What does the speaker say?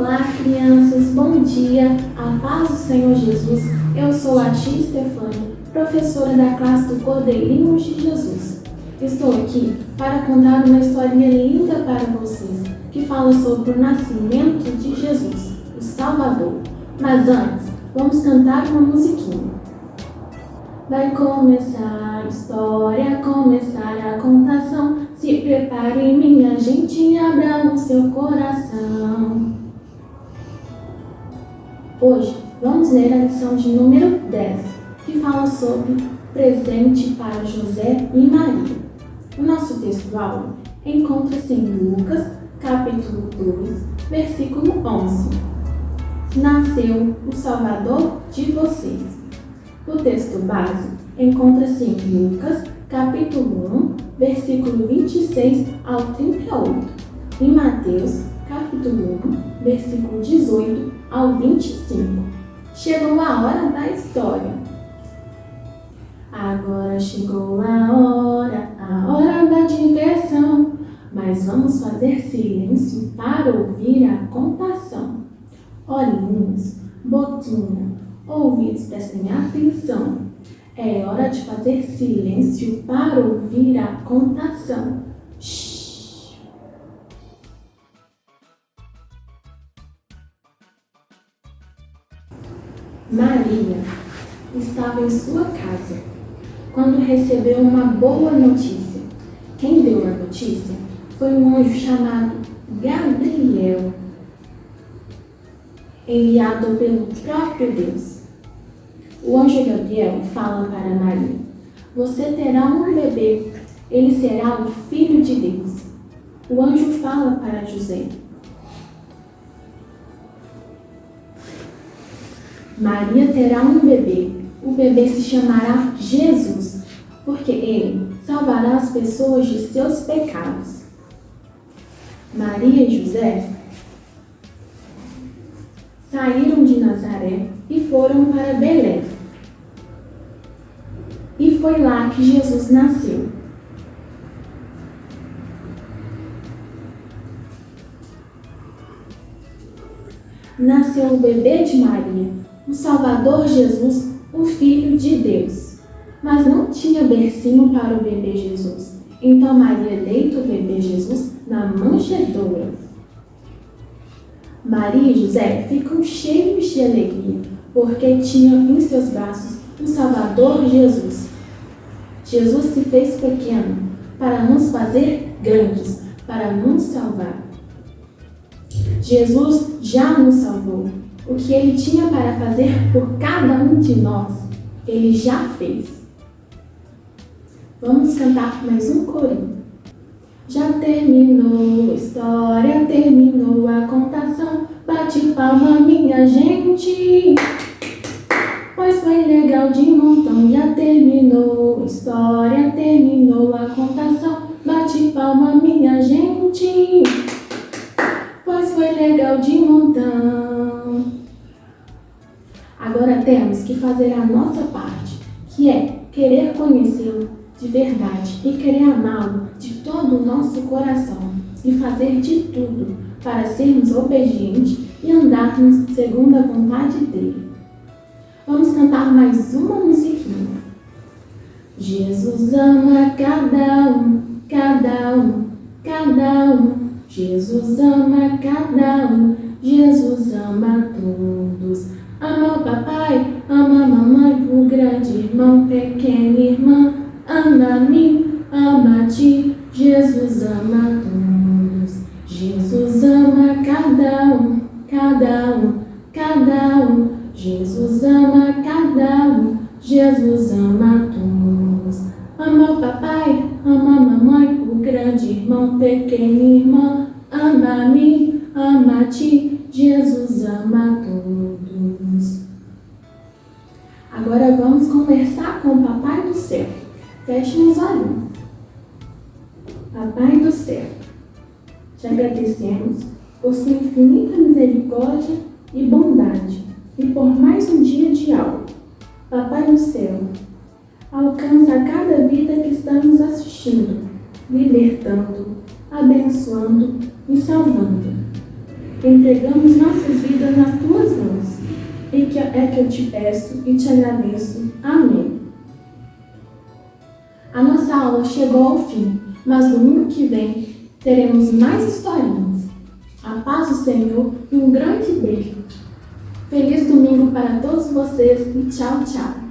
Olá, crianças, bom dia, a paz do Senhor Jesus. Eu sou a tia Stefânia, professora da classe do Cordeirinho de Jesus. Estou aqui para contar uma historinha linda para vocês, que fala sobre o nascimento de Jesus, o Salvador. Mas antes, vamos cantar uma musiquinha. Vai começar a história, começar a contação. Se prepare, minha gente, e abra o seu coração. Hoje vamos ler a lição de número 10, que fala sobre presente para José e Maria. O nosso texto-aula encontra-se em Lucas, capítulo 2, versículo 11. Nasceu o Salvador de vocês. O texto base encontra-se em Lucas, capítulo 1, versículo 26 ao 38, e Mateus, capítulo 1, versículo 18 ao 25. Chegou a hora da história. Agora chegou a hora da diversão, mas vamos fazer silêncio para ouvir a contação. Olhinhos, boquinha, ouvidos, prestem atenção. É hora de fazer silêncio para ouvir a contação. Shhh. Maria estava em sua casa quando recebeu uma boa notícia. Quem deu a notícia foi um anjo chamado Gabriel, enviado pelo próprio Deus. O anjo Gabriel fala para Maria: você terá um bebê, ele será o Filho de Deus. O anjo fala para José: Maria terá um bebê, o bebê se chamará Jesus, porque ele salvará as pessoas de seus pecados. Maria e José saíram de Nazaré e foram para Belém. E foi lá que Jesus nasceu. Nasceu o bebê de Maria, o Salvador Jesus, o Filho de Deus. Mas não tinha bercinho para o bebê Jesus. Então Maria deita o bebê Jesus na manjedoura. Maria e José ficam cheios de alegria, porque tinham em seus braços o Salvador Jesus. Jesus se fez pequeno para nos fazer grandes, para nos salvar. Jesus já nos salvou. O que Ele tinha para fazer por cada um de nós, Ele já fez. Vamos cantar mais um corinho. Já terminou a história, terminou a contação. Bate palma, minha gente, pois foi legal de montão. Já terminou a história, terminou a contação. Bate palma, minha gente, pois foi legal de montão. Agora temos que fazer a nossa parte, que é querer conhecê-lo de verdade e querer amá-lo de todo o nosso coração e fazer de tudo para sermos obedientes e andarmos segundo a vontade dele. Vamos cantar mais uma musiquinha. Jesus ama cada um, cada um, cada um. Jesus ama cada um, Jesus ama todos. Ama o papai, ama a mamãe, o grande irmão, pequena irmã. Ama a mim, ama a ti, Jesus ama todos. Jesus ama cada um, cada um, cada um. Jesus ama cada um, Jesus ama todos. Ama o papai, ama a mamãe, o grande irmão, pequena irmã. Ama a mim, ama a ti, Jesus ama todos. Agora vamos conversar com o Papai do Céu. Fechem os olhos. Papai do Céu, te agradecemos por sua infinita misericórdia e bondade e por mais um dia de aula. Papai do Céu, alcança cada vida que está nos assistindo, libertando, abençoando e salvando. entregamos nossas vidas nas tuas mãos. E que é que eu te peço e te agradeço. Amém. A nossa aula chegou ao fim, mas domingo que vem teremos mais historinhas. A paz do Senhor e um grande beijo. Feliz domingo para todos vocês e tchau, tchau.